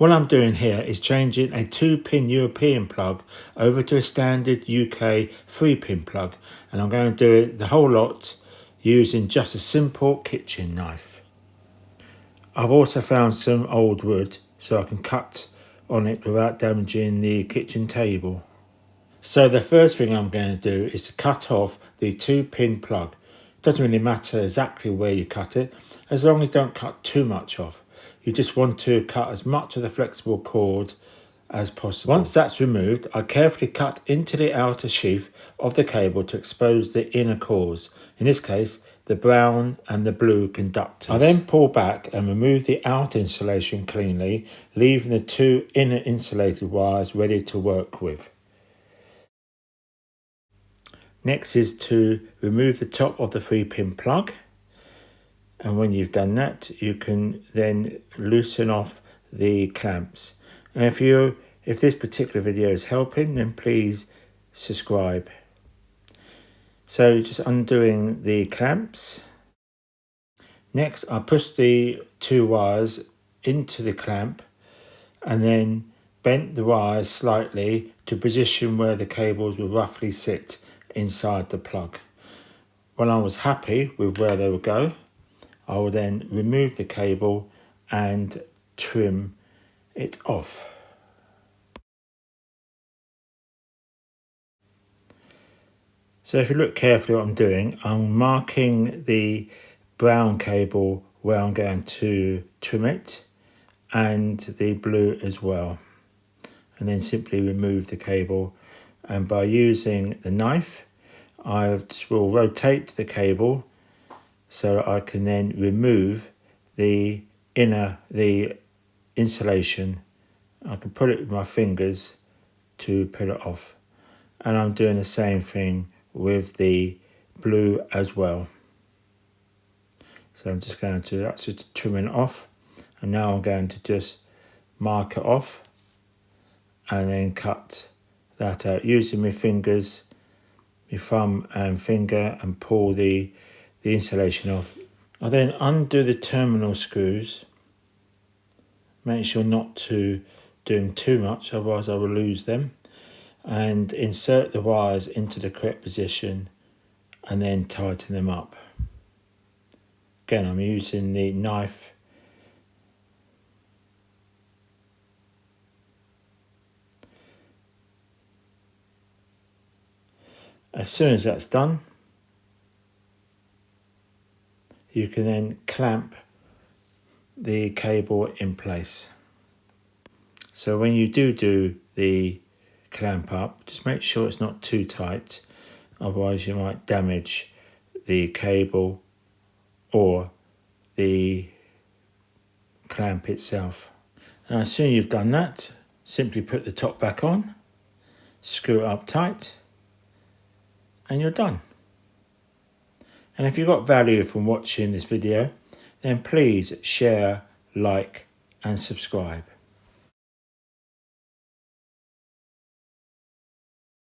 What I'm doing here is changing a 2-pin European plug over to a standard UK 3-pin plug, and I'm going to do it the whole lot using just a simple kitchen knife. I've also found some old wood so I can cut on it without damaging the kitchen table. So the first thing I'm going to do is to cut off the 2-pin plug. It doesn't really matter exactly where you cut it, as long as you don't cut too much off. You just want to cut as much of the flexible cord as possible. Once that's removed, I carefully cut into the outer sheath of the cable to expose the inner cores, in this case the brown and the blue conductors. I then pull back and remove the outer insulation cleanly, leaving the 2 inner insulated wires ready to work with. Next is to remove the top of the 3-pin plug, and when you've done that you can then loosen off the clamps. And if this particular video is helping, then please subscribe. So just undoing the clamps. Next I push the 2 wires into the clamp and then bent the wires slightly to position where the cables will roughly sit inside the plug. When I was happy with where they would go, I will then remove the cable and trim it off. So if you look carefully what I'm doing, I'm marking the brown cable where I'm going to trim it and the blue as well. And then simply remove the cable, and by using the knife I will rotate the cable so I can then remove the insulation. I can put it with my fingers to peel it off, and I'm doing the same thing with the blue as well. So I'm just going to, that's just trimming it off, and now I'm going to just mark it off and then cut that out using my fingers, my thumb and finger, and pull the insulation off. I then undo the terminal screws, make sure not to do them too much, otherwise I will lose them, and insert the wires into the correct position and then tighten them up. Again, I'm using the knife. As soon as that's done, you can then clamp the cable in place. So when you do the clamp up, just make sure it's not too tight, otherwise you might damage the cable or the clamp itself. And as soon as you've done that, simply put the top back on, screw it up tight, and you're done. And if you got value from watching this video, then please share, like and subscribe.